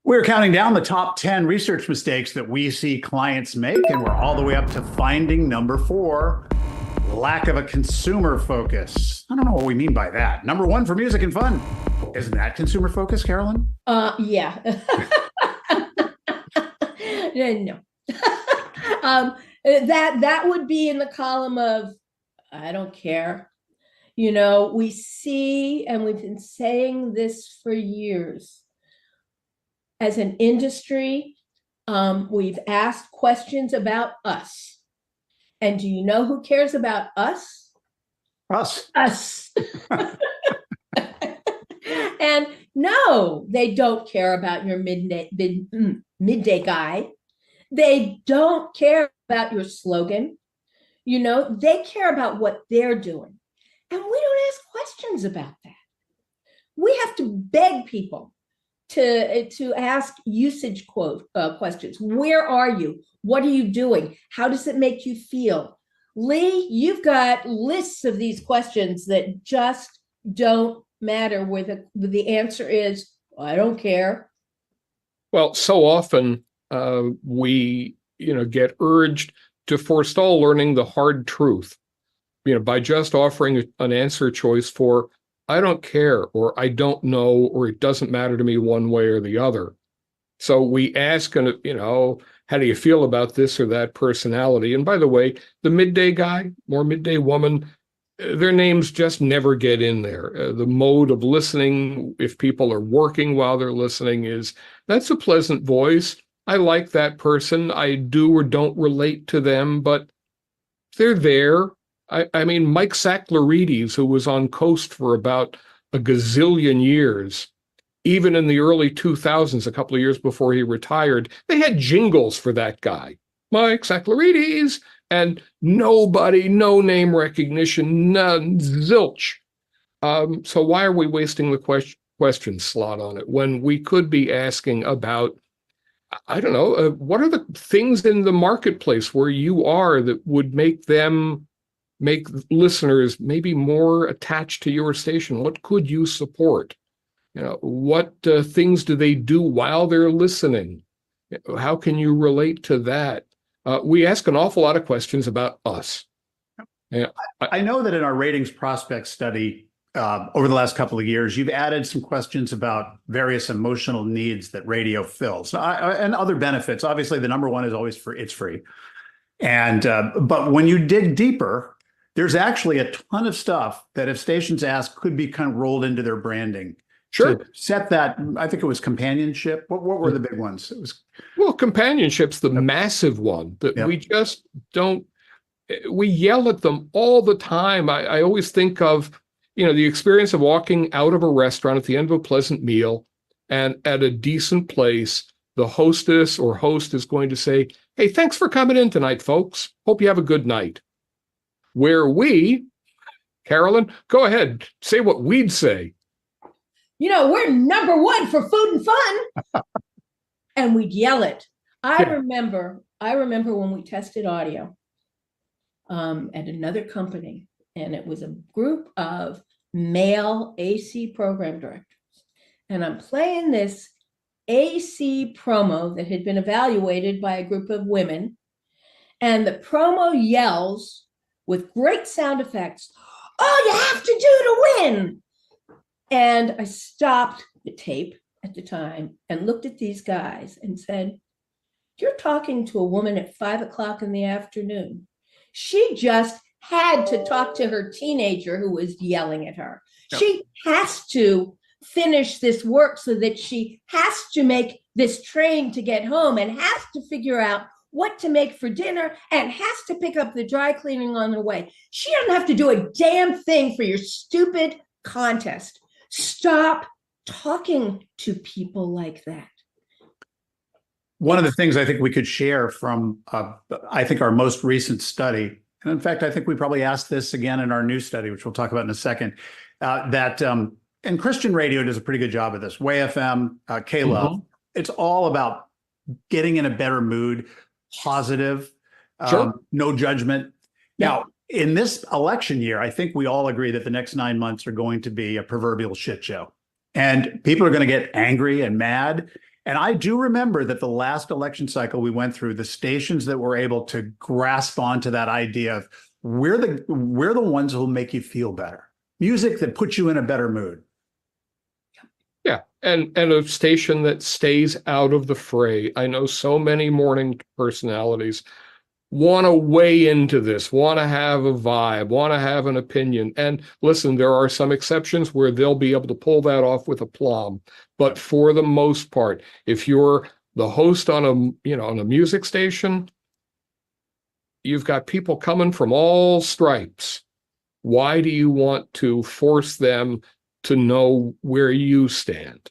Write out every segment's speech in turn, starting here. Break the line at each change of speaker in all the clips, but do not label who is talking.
We're counting down the top 10 research mistakes that we see clients make, and we're all the way up to finding number 4, lack of a consumer focus. I don't know what we mean by that. Number 1 for music and fun. Isn't that consumer focus, Carolyn?
Yeah. No. That would be in the column of, I don't care. You know, we see, and we've been saying this for years, as an industry, we've asked questions about us. And do you know who cares about us?
Us.
Us. And no, they don't care about your midday guy. They don't care about your slogan. You know, they care about what they're doing. And we don't ask questions about that. We have to beg people to ask usage questions. Where are you? What are you doing? How does it make you feel? Lee, you've got lists of these questions that just don't matter, where the answer is, I don't care.
Well, so often we get urged to forestall learning the hard truth, by just offering an answer choice for I don't care, or I don't know, or it doesn't matter to me one way or the other. So we ask, how do you feel about this or that personality? And by the way, the midday guy or midday woman, their names just never get in there. The mode of listening, if people are working while they're listening, that's a pleasant voice. I like that person. I do or don't relate to them, but they're there. I mean, Mike Saklarides, who was on Coast for about a gazillion years, even in the early 2000s, a couple of years before he retired, they had jingles for that guy, Mike Saklarides, and nobody, no name recognition, none, zilch. So why are we wasting the question slot on it when we could be asking about, I don't know, what are the things in the marketplace where you are that would make listeners maybe more attached to your station? What could you support? What things do they do while they're listening? How can you relate to that? We ask an awful lot of questions about us.
I know that in our ratings prospect study over the last couple of years, you've added some questions about various emotional needs that radio fills and other benefits. Obviously, the number 1 is always it's free. And but when you dig deeper, there's actually a ton of stuff that if stations ask could be kind of rolled into their branding.
Sure.
To set that, I think it was companionship. What were the big ones?
Companionship's the massive one that we just don't, we yell at them all the time. I always think of, the experience of walking out of a restaurant at the end of a pleasant meal, and at a decent place, the hostess or host is going to say, hey, thanks for coming in tonight, folks. Hope you have a good night. Where we, Carolyn, go ahead, say what we'd say.
We're number 1 for food and fun. And we'd yell it. I remember when we tested audio at another company, and it was a group of male AC program directors. And I'm playing this AC promo that had been evaluated by a group of women. And the promo yells with great sound effects, all you have to do to win. And I stopped the tape at the time and looked at these guys and said, you're talking to a woman at 5:00 in the afternoon. She just had to talk to her teenager who was yelling at her. Yep. She has to finish this work so that she has to make this train to get home and has to figure out what to make for dinner and has to pick up the dry cleaning on the way. She doesn't have to do a damn thing for your stupid contest. Stop talking to people like that.
One of the things I think we could share from, I think, our most recent study, and in fact, I think we probably asked this again in our new study, which we'll talk about in a second, and Christian radio does a pretty good job of this. Way FM, K-Love, it's all about getting in a better mood, positive, no judgment. Now, in this election year, I think we all agree that the next 9 months are going to be a proverbial shit show. And people are going to get angry and mad. And I do remember that the last election cycle we went through, the stations that were able to grasp onto that idea of we're the ones who will make you feel better. Music that puts you in a better mood.
Yeah, and a station that stays out of the fray. I know so many morning personalities want to weigh into this, want to have a vibe, want to have an opinion. And listen, there are some exceptions where they'll be able to pull that off with aplomb. But for the most part, if you're the host on on a music station, you've got people coming from all stripes. Why do you want to force them to know where you stand?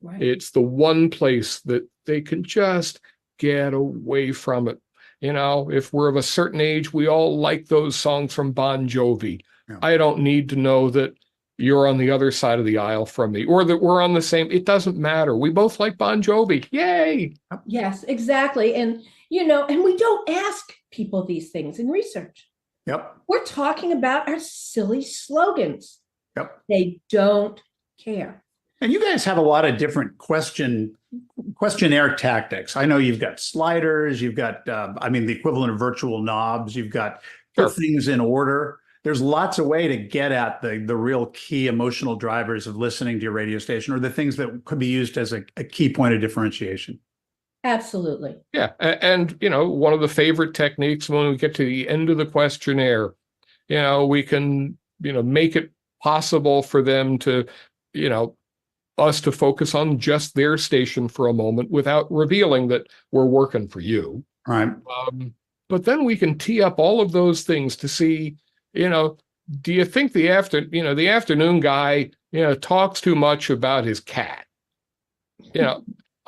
Right.
It's the one place that they can just get away from it. If we're of a certain age, we all like those songs from Bon Jovi. Yeah. I don't need to know that you're on the other side of the aisle from me, or that we're on the same. It doesn't matter. We both like Bon Jovi. Yay.
Yes, exactly. And, and we don't ask people these things in research.
Yep.
We're talking about our silly slogans.
Yep.
They don't care.
And you guys have a lot of different questionnaire tactics. I know you've got sliders, you've got, the equivalent of virtual knobs, you've got put things in order. There's lots of way to get at the real key emotional drivers of listening to your radio station, or the things that could be used as a key point of differentiation.
Absolutely.
Yeah. And, one of the favorite techniques when we get to the end of the questionnaire, we can, make it possible for them to, us to focus on just their station for a moment without revealing that we're working for you.
Right.
But then we can tee up all of those things to see, do you think the afternoon guy, talks too much about his cat?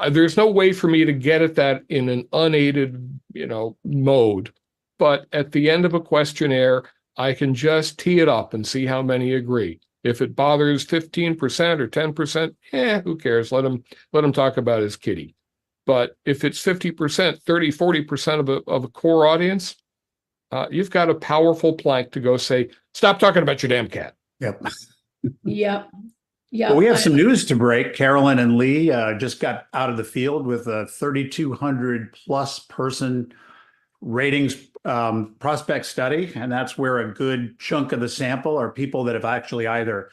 There's no way for me to get at that in an unaided, mode. But at the end of a questionnaire, I can just tee it up and see how many agree. If it bothers 15% or 10%, who cares? Let him talk about his kitty. But if it's 50%, 30, 40% of a core audience, you've got a powerful plank to go say, stop talking about your damn cat.
Yep.
Yep. Yeah.
Well, we have some news to break. Carolyn and Lee just got out of the field with a 3,200 plus person ratings prospect study, and that's where a good chunk of the sample are people that have actually either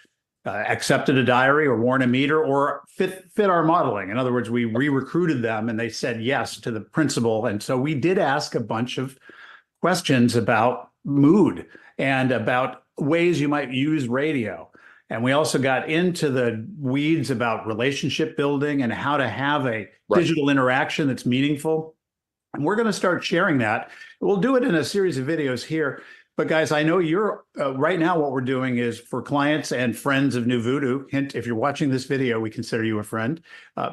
accepted a diary or worn a meter or fit our modeling. In other words, we re-recruited them and they said yes to the principle. And so we did ask a bunch of questions about mood and about ways you might use radio. And we also got into the weeds about relationship building and how to have a digital interaction that's meaningful. And we're going to start sharing that. We'll do it in a series of videos here. But guys, I know you're right now, what we're doing is for clients and friends of New Voodoo. Hint, if you're watching this video, we consider you a friend.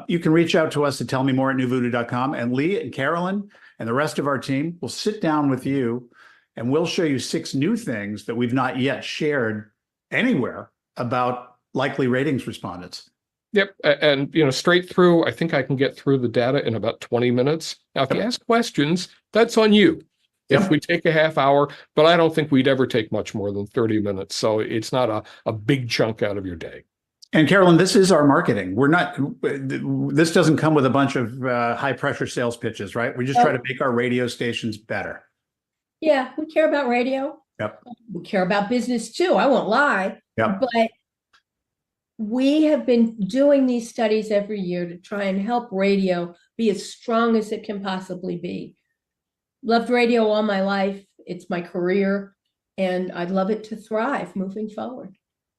You can reach out to us at tellmemore@newvoodoo.com. And Lee and Carolyn and the rest of our team will sit down with you and we'll show you 6 new things that we've not yet shared anywhere about likely ratings respondents.
Yep. And, straight through, I think I can get through the data in about 20 minutes. Now, if you ask questions, that's on you. If we take a half hour, but I don't think we'd ever take much more than 30 minutes. So it's not a big chunk out of your day.
And Carolyn, this is our marketing. This doesn't come with a bunch of high pressure sales pitches, right? We just try to make our radio stations better.
Yeah, we care about radio.
Yep.
We care about business too. I won't lie.
Yep.
But we have been doing these studies every year to try and help radio be as strong as it can possibly be. Loved radio all my life. It's my career, and I'd love it to thrive moving forward.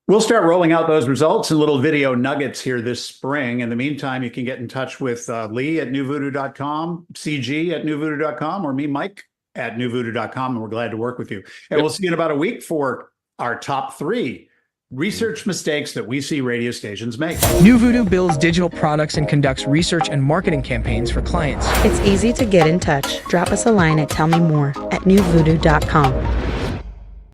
We'll start rolling out those results and little video nuggets here this spring. In the meantime, you can get in touch with Lee at newvoodoo.com, CG at newvoodoo.com, or me, Mike, at newvoodoo.com, and we're glad to work with you. And we'll see you in about a week for our top 3 research mistakes that we see radio stations make.
New Voodoo builds digital products and conducts research and marketing campaigns for clients.
It's easy to get in touch. Drop us a line at tellmemore@newvoodoo.com.